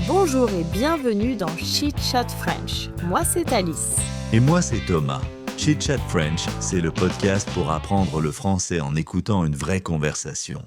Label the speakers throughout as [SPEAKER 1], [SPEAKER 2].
[SPEAKER 1] Bonjour et bienvenue dans Chit Chat French. Moi c'est Alice.
[SPEAKER 2] Et moi c'est Thomas. Chit Chat French, c'est le podcast pour apprendre le français en écoutant une vraie conversation.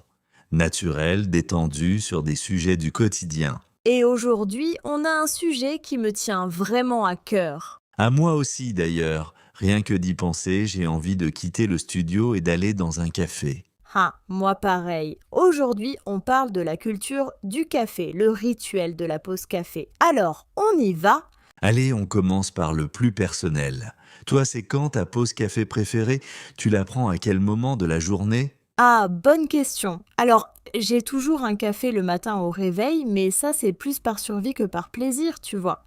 [SPEAKER 2] Naturelle, détendue, sur des sujets du quotidien.
[SPEAKER 1] Et aujourd'hui, on a un sujet qui me tient vraiment à cœur.
[SPEAKER 2] À moi aussi d'ailleurs. Rien que d'y penser, j'ai envie de quitter le studio et d'aller dans un café.
[SPEAKER 1] Ah, moi pareil. Aujourd'hui, on parle de la culture du café, le rituel de la pause café. Alors, on y va?
[SPEAKER 2] Allez, on commence par le plus personnel. Toi, c'est quand ta pause café préférée? Tu la prends à quel moment de la journée?
[SPEAKER 1] Ah, bonne question. Alors, j'ai toujours un café le matin au réveil, mais ça c'est plus par survie que par plaisir, tu vois.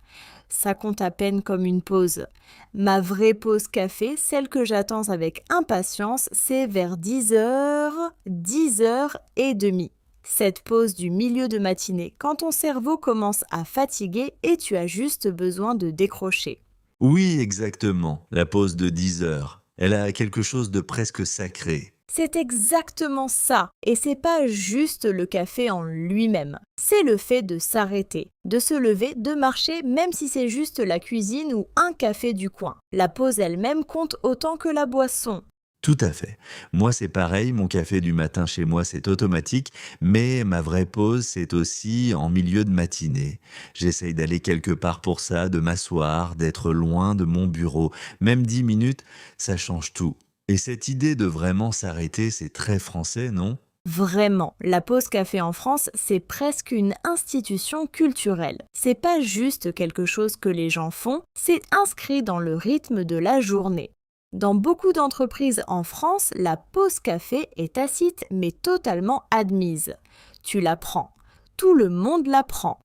[SPEAKER 1] Ça compte à peine comme une pause. Ma vraie pause café, celle que j'attends avec impatience, c'est vers 10h, 10h30. Cette pause du milieu de matinée, quand ton cerveau commence à fatiguer et tu as juste besoin de décrocher.
[SPEAKER 2] Oui, exactement. La pause de 10 heures. Elle a quelque chose de presque sacré.
[SPEAKER 1] C'est exactement ça. Et c'est pas juste le café en lui-même. C'est le fait de s'arrêter, de se lever, de marcher, même si c'est juste la cuisine ou un café du coin. La pause elle-même compte autant que la boisson.
[SPEAKER 2] Tout à fait. Moi, c'est pareil, mon café du matin chez moi, c'est automatique, mais ma vraie pause, c'est aussi en milieu de matinée. J'essaye d'aller quelque part pour ça, de m'asseoir, d'être loin de mon bureau. Même 10 minutes, ça change tout. Et cette idée de vraiment s'arrêter, c'est très français, non?
[SPEAKER 1] Vraiment, la pause café en France, c'est presque une institution culturelle. C'est pas juste quelque chose que les gens font, c'est inscrit dans le rythme de la journée. Dans beaucoup d'entreprises en France, la pause café est tacite mais totalement admise. Tu la prends. Tout le monde la prend.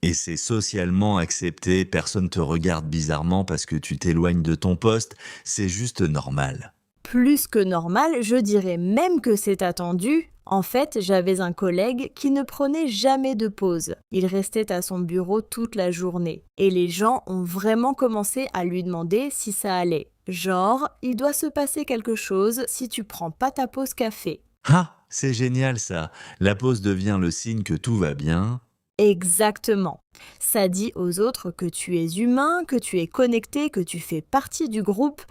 [SPEAKER 2] Et c'est socialement accepté, personne te regarde bizarrement parce que tu t'éloignes de ton poste, c'est juste normal.
[SPEAKER 1] Plus que normal, je dirais même que c'est attendu. En fait, j'avais un collègue qui ne prenait jamais de pause. Il restait à son bureau toute la journée. Et les gens ont vraiment commencé à lui demander si ça allait. Genre, il doit se passer quelque chose si tu prends pas ta pause café.
[SPEAKER 2] Ah, c'est génial ça. La pause devient le signe que tout va bien.
[SPEAKER 1] Exactement. Ça dit aux autres que tu es humain, que tu es connecté, que tu fais partie du groupe.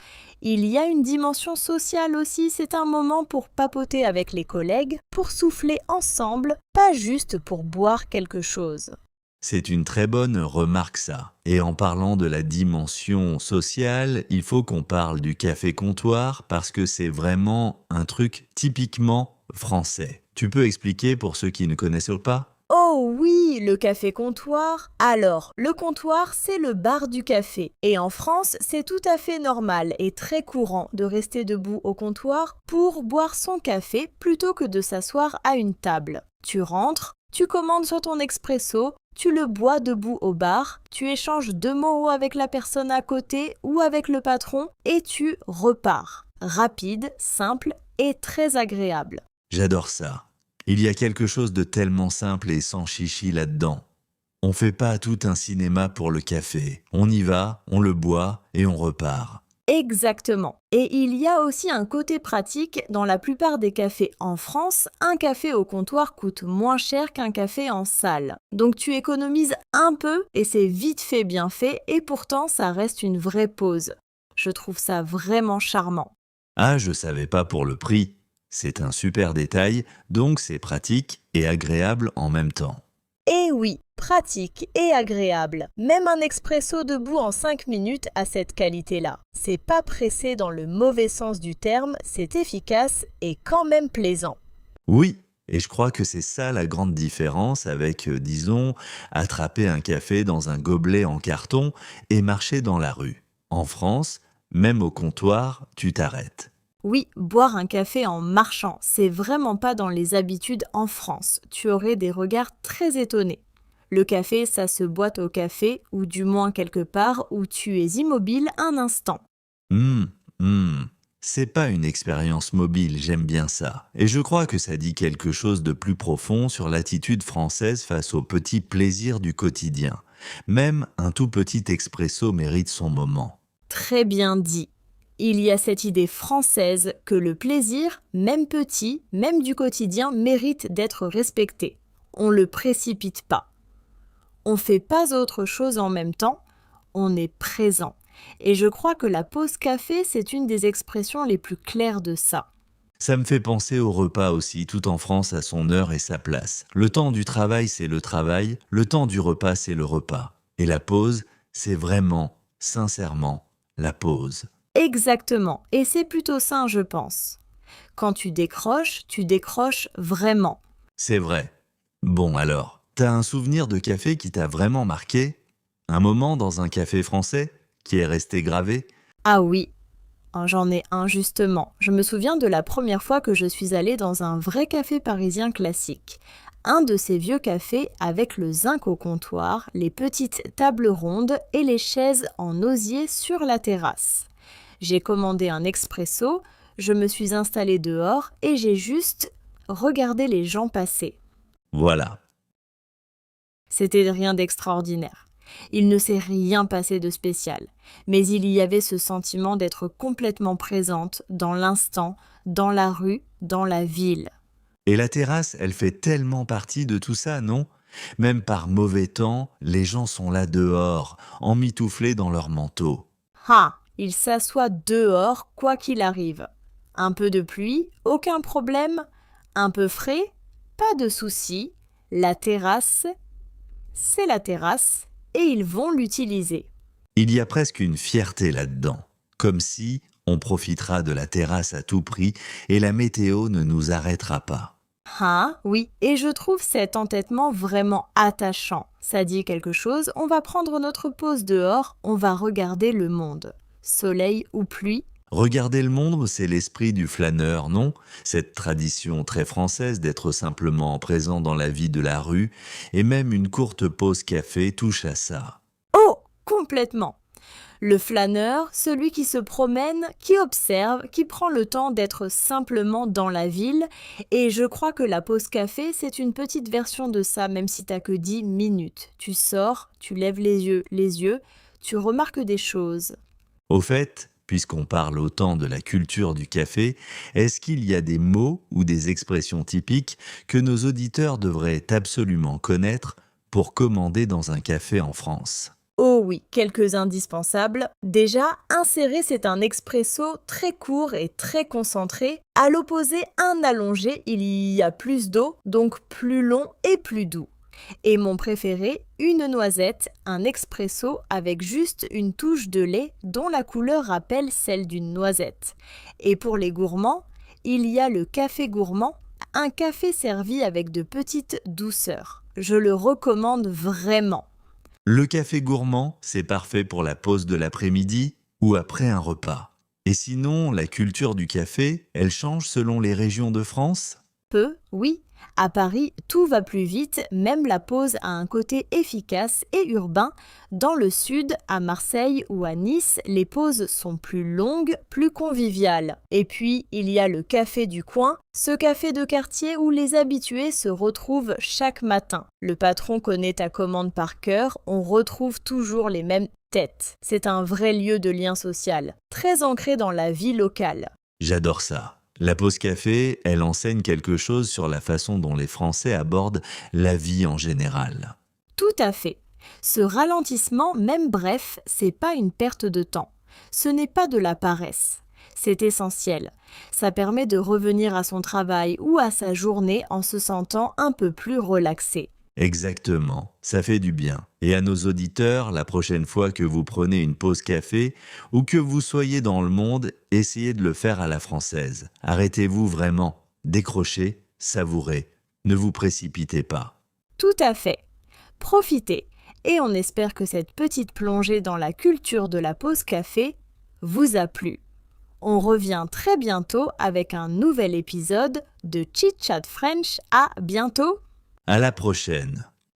[SPEAKER 1] Il y a une dimension sociale aussi, c'est un moment pour papoter avec les collègues, pour souffler ensemble, pas juste pour boire quelque chose.
[SPEAKER 2] C'est une très bonne remarque ça. Et en parlant de la dimension sociale, il faut qu'on parle du café comptoir parce que c'est vraiment un truc typiquement français. Tu peux expliquer pour ceux qui ne connaissent pas?
[SPEAKER 1] Oh oui, le café comptoir. Alors, le comptoir, c'est le bar du café. Et en France, c'est tout à fait normal et très courant de rester debout au comptoir pour boire son café plutôt que de s'asseoir à une table. Tu rentres, tu commandes sur ton expresso, tu le bois debout au bar, tu échanges 2 mots avec la personne à côté ou avec le patron et tu repars. Rapide, simple et très agréable.
[SPEAKER 2] J'adore ça. Il y a quelque chose de tellement simple et sans chichi là-dedans. On fait pas tout un cinéma pour le café. On y va, on le boit et on repart.
[SPEAKER 1] Exactement. Et il y a aussi un côté pratique. Dans la plupart des cafés en France, un café au comptoir coûte moins cher qu'un café en salle. Donc tu économises un peu et c'est vite fait bien fait et pourtant ça reste une vraie pause. Je trouve ça vraiment charmant.
[SPEAKER 2] Ah, je savais pas pour le prix. C'est un super détail, donc c'est pratique et agréable en même temps.
[SPEAKER 1] Et oui, pratique et agréable. Même un expresso debout en 5 minutes a cette qualité-là. C'est pas pressé dans le mauvais sens du terme, c'est efficace et quand même plaisant.
[SPEAKER 2] Oui, et je crois que c'est ça la grande différence avec, disons, attraper un café dans un gobelet en carton et marcher dans la rue. En France, même au comptoir, tu t'arrêtes.
[SPEAKER 1] Oui, boire un café en marchant, c'est vraiment pas dans les habitudes en France. Tu aurais des regards très étonnés. Le café, ça se boit au café, ou du moins quelque part où tu es immobile un instant.
[SPEAKER 2] Hum, hum. C'est pas une expérience mobile, j'aime bien ça. Et je crois que ça dit quelque chose de plus profond sur l'attitude française face aux petits plaisirs du quotidien. Même un tout petit expresso mérite son moment.
[SPEAKER 1] Très bien dit. Il y a cette idée française que le plaisir, même petit, même du quotidien, mérite d'être respecté. On ne le précipite pas. On On ne fait pas autre chose en même temps, on est présent. Et je crois que la pause café, c'est une des expressions les plus claires de ça.
[SPEAKER 2] Ça me fait penser au repas aussi, tout en France a son heure et sa place. Le temps du travail, c'est le travail, le temps du repas, c'est le repas. Et la pause, c'est vraiment, sincèrement, la pause.
[SPEAKER 1] Exactement, et c'est plutôt sain, je pense. Quand tu décroches vraiment.
[SPEAKER 2] C'est vrai. Bon alors, t'as un souvenir de café qui t'a vraiment marqué? Un moment dans un café français qui est resté gravé?
[SPEAKER 1] Ah oui, j'en ai un justement. Je me souviens de la première fois que je suis allée dans un vrai café parisien classique. Un de ces vieux cafés avec le zinc au comptoir, les petites tables rondes et les chaises en osier sur la terrasse. J'ai commandé un expresso, je me suis installée dehors et j'ai juste regardé les gens passer.
[SPEAKER 2] Voilà.
[SPEAKER 1] C'était rien d'extraordinaire. Il ne s'est rien passé de spécial, mais il y avait ce sentiment d'être complètement présente dans l'instant, dans la rue, dans la ville.
[SPEAKER 2] Et la terrasse, elle fait tellement partie de tout ça, non? Même par mauvais temps, les gens sont là dehors, emmitouflés dans leurs manteaux.
[SPEAKER 1] Ah, il s'assoit dehors quoi qu'il arrive. Un peu de pluie, aucun problème. Un peu frais, pas de souci. La terrasse, c'est la terrasse et ils vont l'utiliser.
[SPEAKER 2] Il y a presque une fierté là-dedans, comme si on profitera de la terrasse à tout prix et la météo ne nous arrêtera pas.
[SPEAKER 1] Ah, oui, et je trouve cet entêtement vraiment attachant. Ça dit quelque chose, on va prendre notre pause dehors, on va regarder le monde. Soleil ou pluie,
[SPEAKER 2] Regarder le monde, c'est l'esprit du flâneur, non? Cette tradition très française d'être simplement présent dans la vie de la rue, et même une courte pause café touche à ça.
[SPEAKER 1] oh, complètement. Le flâneur, celui qui se promène, qui observe, qui prend le temps d'être simplement dans la ville. Et je crois que la pause café, c'est une petite version de ça, même si t'as que 10 minutes. Tu sors, tu lèves les yeux, tu remarques des choses.
[SPEAKER 2] Au fait, puisqu'on parle autant de la culture du café, est-ce qu'il y a des mots ou des expressions typiques que nos auditeurs devraient absolument connaître pour commander dans un café en France?
[SPEAKER 1] Oh oui, quelques indispensables. Déjà, insérer, c'est un expresso très court et très concentré. À l'opposé, un allongé, il y a plus d'eau, donc plus long et plus doux. Et mon préféré, une noisette, un expresso avec juste une touche de lait dont la couleur rappelle celle d'une noisette. Et pour les gourmands, il y a le café gourmand, un café servi avec de petites douceurs. Je le recommande vraiment.
[SPEAKER 2] Le café gourmand, c'est parfait pour la pause de l'après-midi ou après un repas. Et sinon, la culture du café, elle change selon les régions de France?
[SPEAKER 1] Peu, oui. À Paris, tout va plus vite, même la pause a un côté efficace et urbain. Dans le sud, à Marseille ou à Nice, les pauses sont plus longues, plus conviviales. Et puis, il y a le café du coin, ce café de quartier où les habitués se retrouvent chaque matin. Le patron connaît ta commande par cœur, on retrouve toujours les mêmes têtes. C'est un vrai lieu de lien social, très ancré dans la vie locale.
[SPEAKER 2] J'adore ça. La pause café, elle enseigne quelque chose sur la façon dont les Français abordent la vie en général.
[SPEAKER 1] Tout à fait. Ce ralentissement, même bref, c'est pas une perte de temps. Ce n'est pas de la paresse. C'est essentiel. Ça permet de revenir à son travail ou à sa journée en se sentant un peu plus relaxé.
[SPEAKER 2] Exactement, ça fait du bien. Et à nos auditeurs, la prochaine fois que vous prenez une pause café ou que vous soyez dans le monde, essayez de le faire à la française. Arrêtez-vous vraiment, décrochez, savourez. Ne vous précipitez pas.
[SPEAKER 1] Tout à fait. Profitez. Et on espère que cette petite plongée dans la culture de la pause café vous a plu. On revient très bientôt avec un nouvel épisode de Chit Chat French. À bientôt!
[SPEAKER 2] À la prochaine.